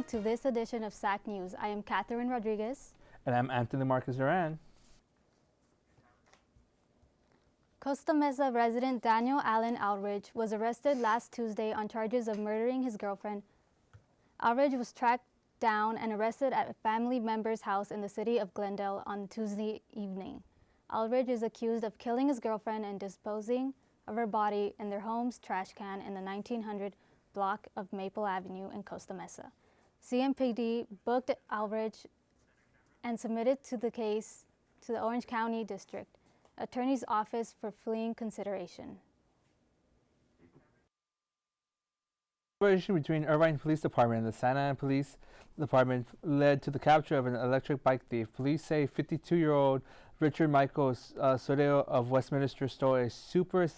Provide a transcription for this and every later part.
Welcome to this edition of SAC News. I am Katherine Rodriguez. And I'm Anthony Marcus Duran. Costa Mesa resident Daniel Allen Aldridge was arrested last Tuesday on charges of murdering his girlfriend. Aldridge was tracked down and arrested at a family member's house in the city of Glendale on Tuesday evening. Aldridge is accused of killing his girlfriend and disposing of her body in their home's trash can in the 1900 block of Maple Avenue in Costa Mesa. CMPD booked Aldridge and submitted to the case to the Orange County District Attorney's Office for fleeing consideration. Collaboration between Irvine Police Department and the Santa Ana Police Department led to the capture of an electric bike thief. Police say 52-year-old Richard Michael Soreo of Westminster stole a Super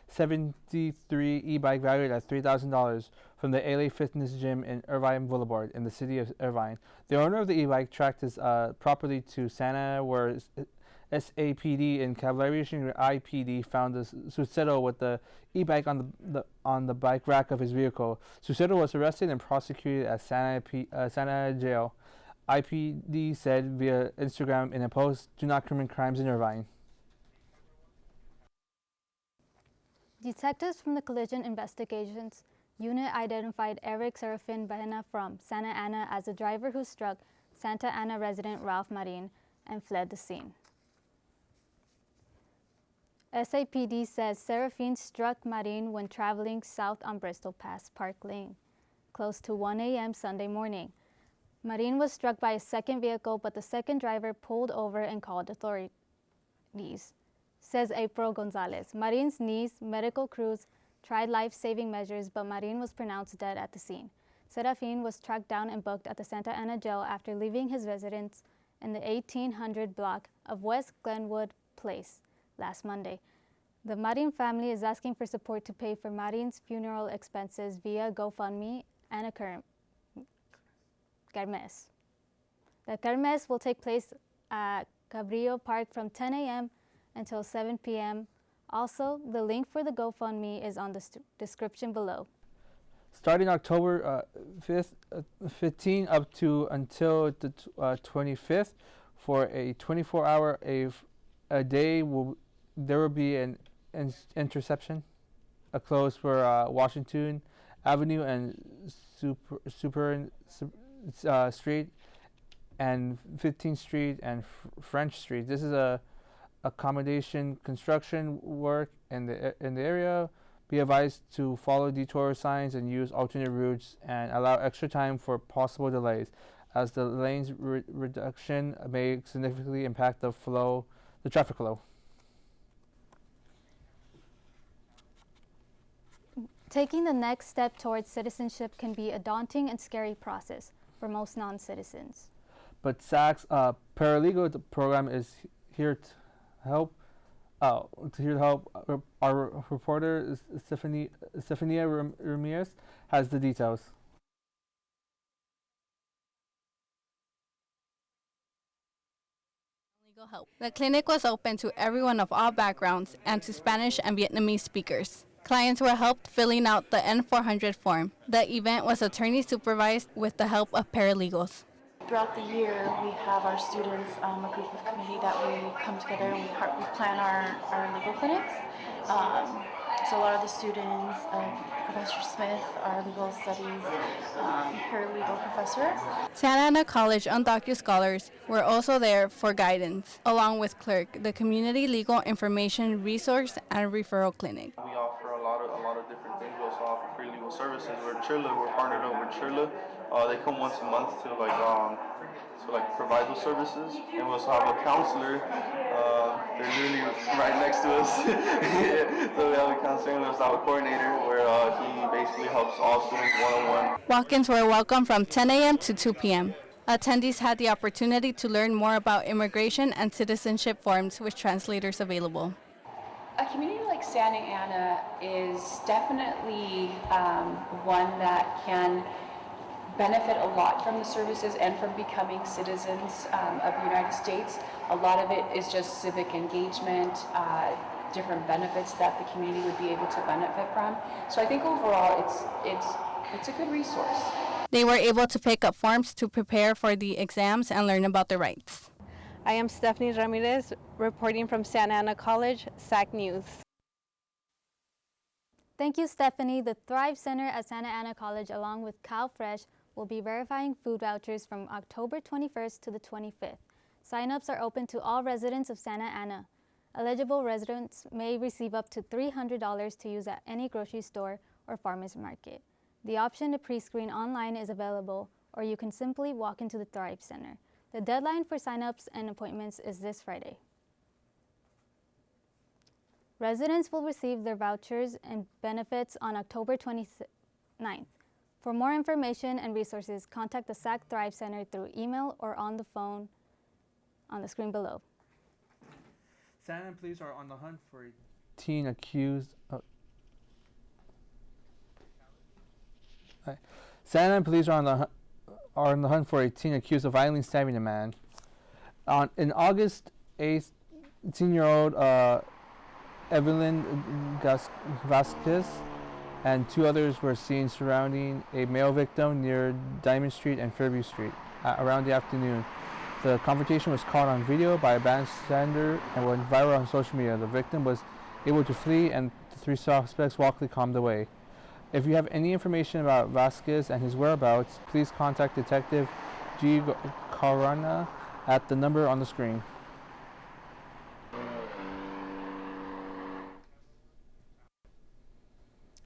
73 e-bike valued at $3,000 from the LA Fitness Gym in Irvine Boulevard in the city of Irvine. The owner of the e-bike tracked his property to Santa Ana, where SAPD in collaboration with IPD found the Sucedo with the e-bike on the bike rack of his vehicle. Sucedo was arrested and prosecuted at Santa Ana jail. IPD said via Instagram in a post, "Do not commit crimes in Irvine." Detectives from the Collision Investigations Unit identified Eric Serafin Bahena from Santa Ana as the driver who struck Santa Ana resident Ralph Marin and fled the scene. SAPD says Serafin struck Marin when traveling south on Bristol past Park Lane, close to 1 a.m. Sunday morning. Marin was struck by a second vehicle, but the second driver pulled over and called authorities, says April Gonzalez. Marin's niece, medical crews, tried life-saving measures, but Marin was pronounced dead at the scene. Serafin was tracked down and booked at the Santa Ana jail after leaving his residence in the 1800 block of West Glenwood Place last Monday. The Marin family is asking for support to pay for Marin's funeral expenses via GoFundMe and a kermes. The kermes will take place at Cabrillo Park from 10 a.m. until 7 p.m. Also, the link for the GoFundMe is on the description below. Starting October 15 up to until the 25th, for a 24-hour a day, there will be an interception, a close for Washington Avenue and Super Street and 15th Street and French Street. This is a accommodation construction work in the area. Be advised to follow detour signs and use alternate routes and allow extra time for possible delays, as the lanes reduction may significantly impact the traffic flow. Taking the next step towards citizenship can be a daunting and scary process for most non-citizens. But SAC's paralegal program is here to help. Our reporter Stefania Ramirez has the details. Legal help. The clinic was open to everyone of all backgrounds and to Spanish and Vietnamese speakers. Clients were helped filling out the N400 form. The event was attorney supervised with the help of paralegals. Throughout the year, we have our students, a group of committee that we come together and we plan our legal clinics. So a lot of the students, Professor Smith, our legal studies paralegal professor. Santa Ana College undocumented scholars were also there for guidance, along with Clerk, the community legal information resource and referral clinic. We offer a lot of different things. We also offer free legal services. We're partnered up with Chirla. They come once a month to provide those services, and we also have a counselor. They're literally right next to us. So we have a counselor and we also have a coordinator where he basically helps all students one-on-one. Walk-ins were welcome from 10 a.m. to 2 p.m. Attendees had the opportunity to learn more about immigration and citizenship forms with translators available. A community like Santa Ana is definitely one that can benefit a lot from the services and from becoming citizens of the United States. A lot of it is just civic engagement, different benefits that the community would be able to benefit from. So I think overall it's a good resource. They were able to pick up forms to prepare for the exams and learn about their rights. I am Stephanie Ramirez, reporting from Santa Ana College, SAC News. Thank you, Stephanie. The Thrive Center at Santa Ana College, along with CalFresh, will be verifying food vouchers from October 21st to the 25th. Sign-ups are open to all residents of Santa Ana. Eligible residents may receive up to $300 to use at any grocery store or farmers market. The option to pre-screen online is available, or you can simply walk into the Thrive Center. The deadline for sign-ups and appointments is this Friday. Residents will receive their vouchers and benefits on October 29th. For more information and resources, contact the SAC Thrive Center through email or on the phone on the screen below. Santa Ana police are on the hunt for a teen accused of... Santa Ana police are on the hunt for a teen accused of violently stabbing a man. In August, 18-year-old Evelyn Vasquez and two others were seen surrounding a male victim near Diamond Street and Fairview Street around the afternoon. The confrontation was caught on video by a bystander and went viral on social media. The victim was able to flee and the three suspects walked calmed away. If you have any information about Vasquez and his whereabouts, please contact Detective G. Carana at the number on the screen.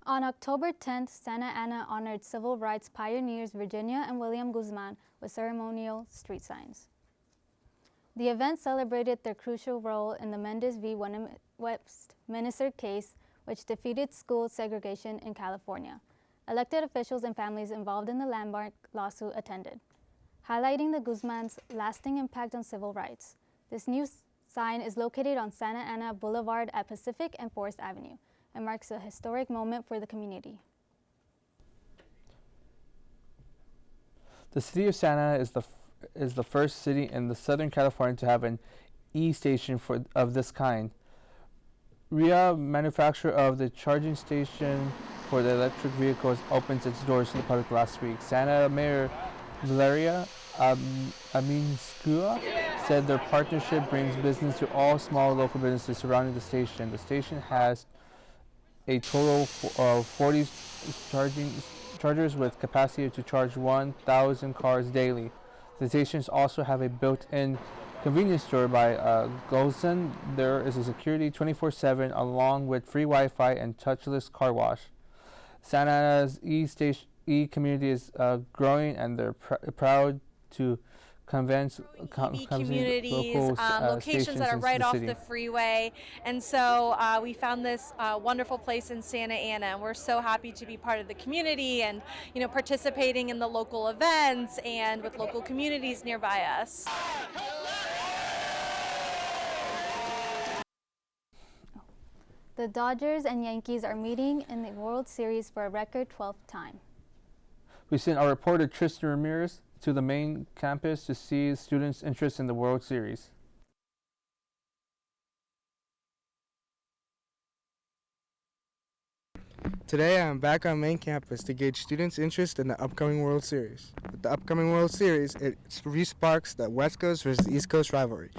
On October 10th, Santa Ana honored civil rights pioneers Virginia and William Guzman with ceremonial street signs. The event celebrated their crucial role in the Mendez v. Westminster case, which defeated school segregation in California. Elected officials and families involved in the landmark lawsuit attended, highlighting the Guzman's lasting impact on civil rights. This new sign is located on Santa Ana Boulevard at Pacific and Forest Avenue and marks a historic moment for the community. The city of Santa Ana is the first city in the Southern California to have an e-station of this kind. RIA, manufacturer of the charging station for the electric vehicles, opens its doors to the public last week. Santa Ana Mayor Valeria Aminskua said their partnership brings business to all small local businesses surrounding the station. The station has a total of 40 chargers with capacity to charge 1,000 cars daily. The stations also have a built-in convenience store by Golson. There is a security 24/7 along with free Wi-Fi and touchless car wash. Santa Ana's e-community is growing, and they're proud to convince communities, locations that are right off the freeway. And so we found this wonderful place in Santa Ana, and we're so happy to be part of the community and, you know, participating in the local events and with local communities nearby us. The Dodgers and Yankees are meeting in the World Series for a record 12th time. We sent our reporter Tristan Ramirez to the main campus to see students' interest in the World Series. Today I'm back on main campus to gauge students' interest in the upcoming World Series. With the upcoming World Series, it re-sparks the West Coast versus East Coast rivalry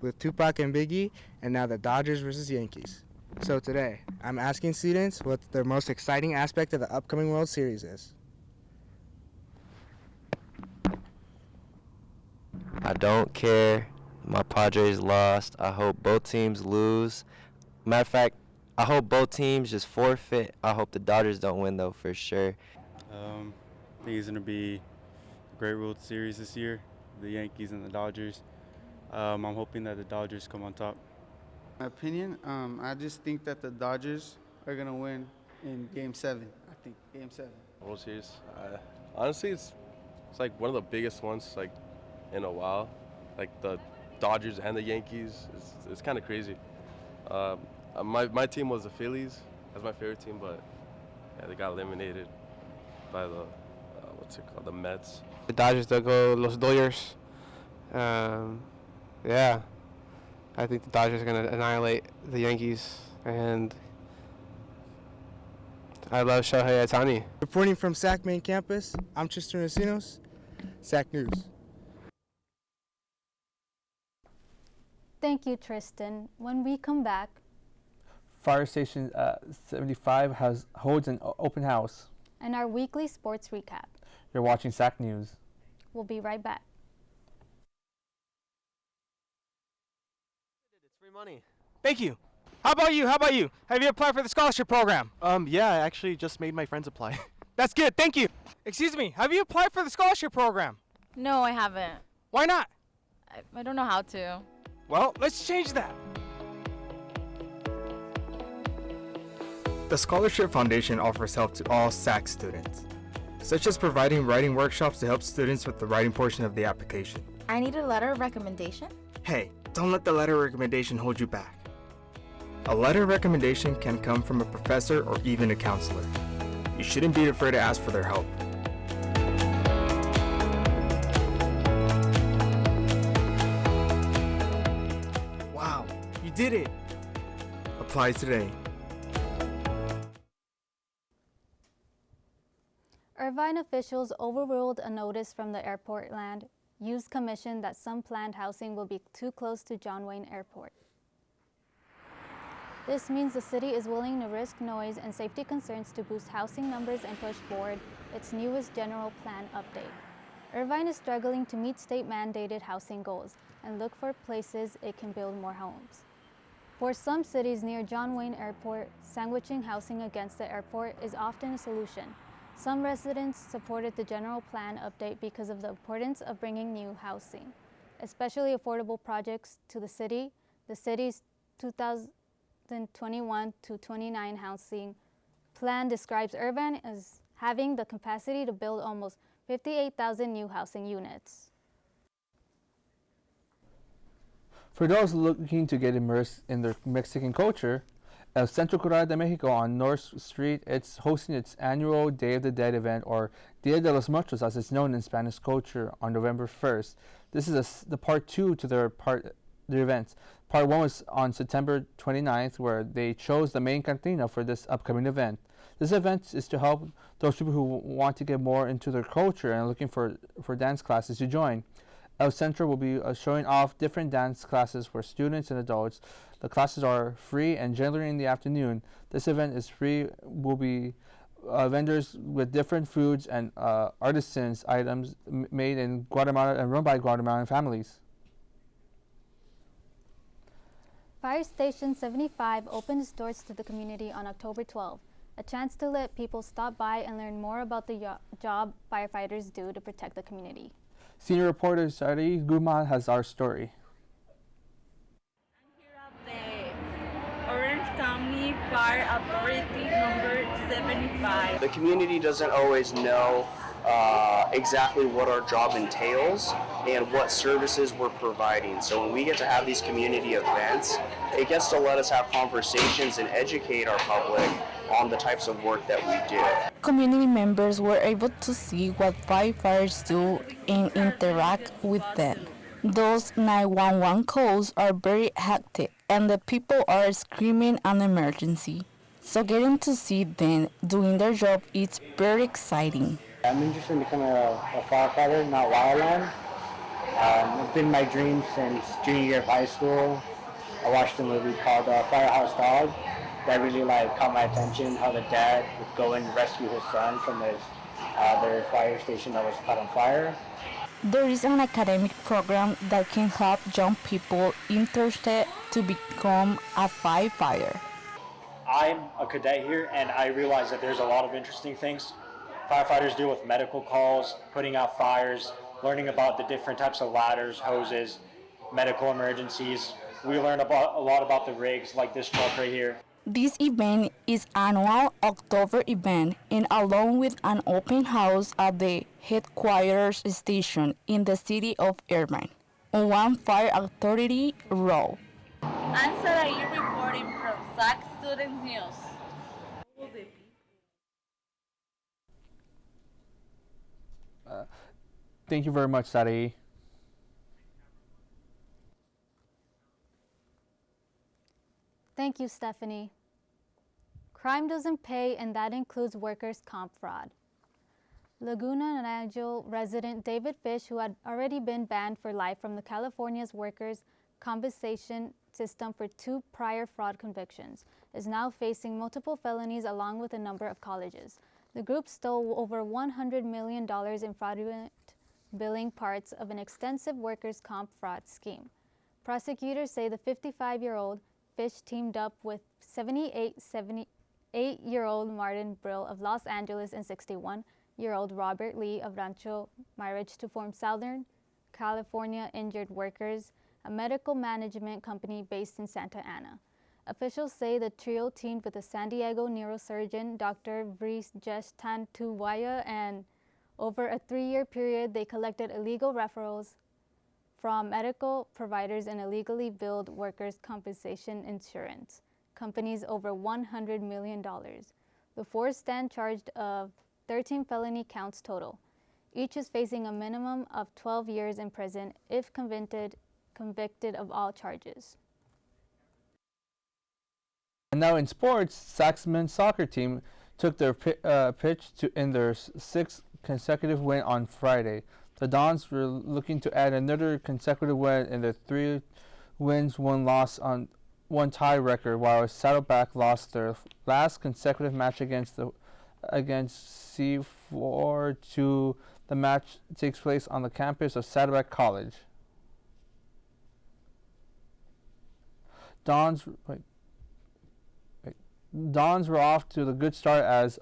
with Tupac and Biggie, and now the Dodgers versus Yankees. So today, I'm asking students what their most exciting aspect of the upcoming World Series is. I don't care. My Padres lost. I hope both teams lose. Matter of fact, I hope both teams just forfeit. I hope the Dodgers don't win, though, for sure. I think it's going to be a great World Series this year, the Yankees and the Dodgers. I'm hoping that the Dodgers come on top. My opinion, I just think that the Dodgers are going to win in Game 7. I think Game 7. World Series, honestly, it's like one of the biggest ones, like, in a while. Like the Dodgers and the Yankees, it's kind of crazy. My team was the Phillies. That's my favorite team, but yeah, they got eliminated by the the Mets. The Dodgers, they'll go Los Dodgers. Yeah, I think the Dodgers are gonna annihilate the Yankees, and I love Shohei Ohtani. Reporting from SAC main campus, I'm Tristan Racinos, SAC News. Thank you, Tristan. When we come back, Fire Station 75 holds an open house. and our weekly sports recap. You're watching SAC News. We'll be right back. It's free money. Thank you. How about you? Have you applied for the scholarship program? Yeah, I actually just made my friends apply. That's good. Thank you. Excuse me. Have you applied for the scholarship program? No, I haven't. Why not? I don't know how to. Well, let's change that. The Scholarship Foundation offers help to all SAC students, such as providing writing workshops to help students with the writing portion of the application. I need a letter of recommendation. Hey, don't let the letter of recommendation hold you back. A letter of recommendation can come from a professor or even a counselor. You shouldn't be afraid to ask for their help. Wow, you did it. Apply today. Irvine officials overruled a notice from the Airport Land Use Commission that some planned housing will be too close to John Wayne Airport. This means the city is willing to risk noise and safety concerns to boost housing numbers and push forward its newest general plan update. Irvine is struggling to meet state-mandated housing goals and look for places it can build more homes. For some cities near John Wayne Airport, sandwiching housing against the airport is often a solution. Some residents supported the general plan update because of the importance of bringing new housing, especially affordable projects to the city. The city's 2021 to 29 housing plan describes Irvine as having the capacity to build almost 58,000 new housing units. For those looking to get immersed in their Mexican culture, El Centro Cultural de Mexico on North Street, it's hosting its annual Day of the Dead event, or Dia de los Muertos as it's known in Spanish culture, on November 1st. This is the part 2 to their events. Part 1 was on September 29th, where they chose the main cantina for this upcoming event. This event is to help those people who want to get more into their culture and looking for dance classes to join. El Centro will be showing off different dance classes for students and adults. The classes are free and generally in the afternoon. This event is free. Will be vendors with different foods and artisans items made in Guatemala and run by Guatemalan families. Fire Station 75 opened its doors to the community on October 12, a chance to let people stop by and learn more about the job firefighters do to protect the community. Senior reporter Sari Guzman has our story. Orange County Fire Authority number 75. The community doesn't always know exactly what our job entails and what services we're providing. So when we get to have these community events, it gets to let us have conversations and educate our public on the types of work that we do. Community members were able to see what firefighters do and interact with them. Those 911 calls are very hectic and the people are screaming an emergency. So getting to see them doing their job is very exciting. I'm interested in becoming a firefighter, not wildland. It's been my dream since junior year of high school. I watched a movie called Firehouse Dog that really caught my attention, how the dad would go and rescue his son from their fire station that was caught on fire. There is an academic program that can help young people interested to become a firefighter. I'm a cadet here, and I realize that there's a lot of interesting things firefighters deal with: medical calls, putting out fires, learning about the different types of ladders, hoses, medical emergencies. We learn a lot about the rigs, like this truck right here. This event is an annual October event, and along with an open house at the headquarters station in the city of Irvine, on One Fire Authority Road. I'm Sarai reporting from SAC Student News. Thank you very much, Sari. Thank you, Stephanie. Crime doesn't pay, and that includes workers' comp fraud. Laguna Niguel resident David Fish, who had already been banned for life from the California's workers' compensation system for 2 prior fraud convictions, is now facing multiple felonies along with a number of colleges. The group stole over $100 million in fraudulent billing parts of an extensive workers' comp fraud scheme. Prosecutors say the 55-year-old Fish teamed up with 78-year-old Martin Brill of Los Angeles and 61-year-old Robert Lee of Rancho Mirage to form Southern California Injured Workers, a medical management company based in Santa Ana. Officials say the trio teamed with the San Diego neurosurgeon Dr. Brijesh Tantuwaya, and over a 3-year period they collected illegal referrals from medical providers and illegally billed workers' compensation insurance companies over $100 million. The 4 stand charged of 13 felony counts total. Each is facing a minimum of 12 years in prison if convicted of all charges. And now in sports, SAC's men's soccer team took their pitch in their 6th consecutive win on Friday. The Dons were looking to add another consecutive win in their 3 wins, 1 loss on 1 tie record, while Saddleback lost their last consecutive match against C4-2. The match takes place on the campus of Saddleback College. Dons were off to the good start as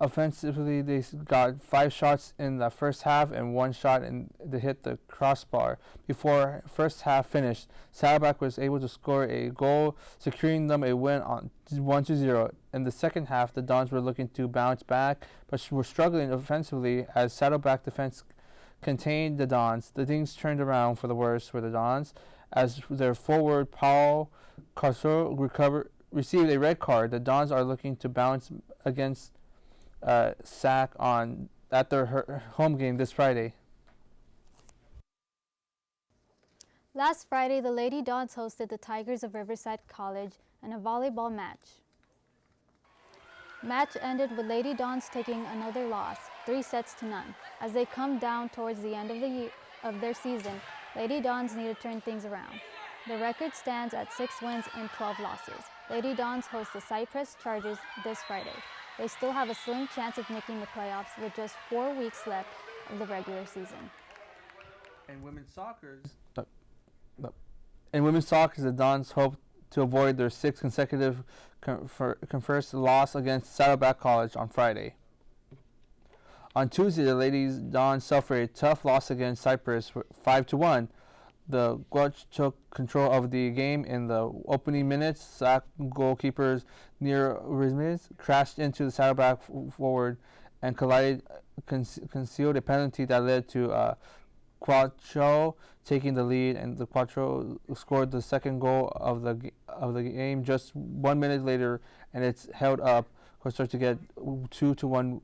offensively they got 5 shots in the first half and 1 shot to hit the crossbar. Before first half finished, Saddleback was able to score a goal, securing them a win on 1-0. In the second half, the Dons were looking to bounce back, but were struggling offensively as Saddleback defense contained the Dons. The things turned around for the worse for the Dons as their forward Paul Carso received a red card. The Dons are looking to bounce against SAC at their home game this Friday. Last Friday, the Lady Dons hosted the Tigers of Riverside College in a volleyball match. Match ended with Lady Dons taking another loss, 3-0. As they come down towards the end of their season, Lady Dons need to turn things around. The record stands at 6 wins and 12 losses. Lady Dons host the Cypress Chargers this Friday. They still have a slim chance of making the playoffs with just 4 weeks left of the regular season. In women's soccer, the Dons hope to avoid their 6th consecutive conference loss against Saddleback College on Friday. On Tuesday, the Ladies Dons suffered a tough loss against Cypress 5-1. The Guach took control of the game in the opening minutes. SAC goalkeepers near Rizmiz crashed into the Saddleback forward and concealed a penalty that led to Quattro taking the lead, and the Quattro scored the second goal of the game just 1 minute later, and it's held up to get 2-0.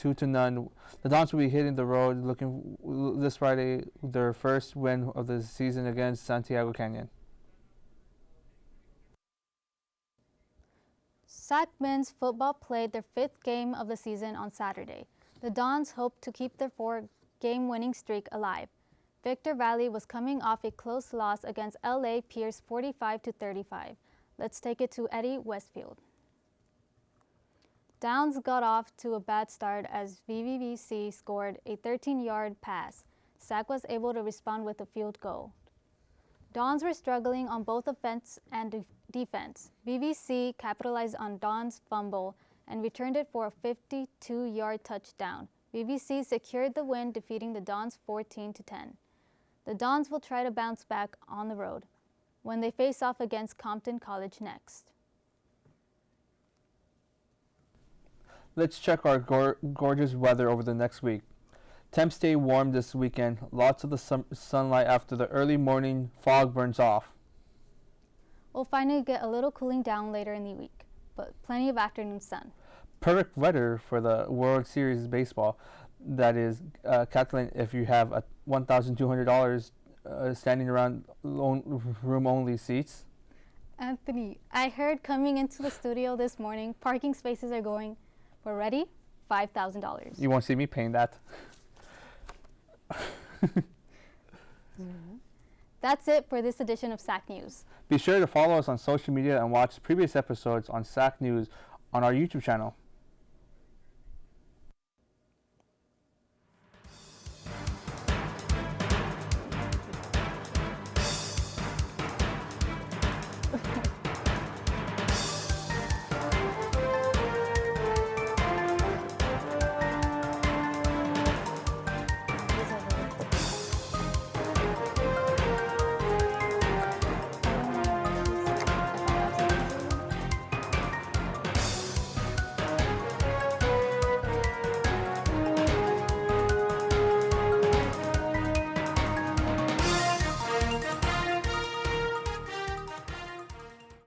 The Dons will be hitting the road looking this Friday their first win of the season against Santiago Canyon. SAC men's football played their 5th game of the season on Saturday. The Dons hope to keep their 4-game winning streak alive. Victor Valley was coming off a close loss against LA Pierce 45-35. Let's take it to Eddie Westfield. Downs got off to a bad start as VVVC scored a 13-yard pass. SAC was able to respond with a field goal. Dons were struggling on both offense and defense. VVC capitalized on Dons' fumble and returned it for a 52-yard touchdown. VVC secured the win, defeating the Dons 14-10. The Dons will try to bounce back on the road when they face off against Compton College next. Let's check our gorgeous weather over the next week. Temps stay warm this weekend. Lots of the sunlight after the early morning fog burns off. We'll finally get a little cooling down later in the week, but plenty of afternoon sun. Perfect weather for the World Series baseball. That is, Katherine, if you have a $1,200 standing around room-only seats. Anthony, I heard coming into the studio this morning, parking spaces are going, we're ready, $5,000. You won't see me paying that. That's it for this edition of SAC News. Be sure to follow us on social media and watch previous episodes on SAC News on our YouTube channel.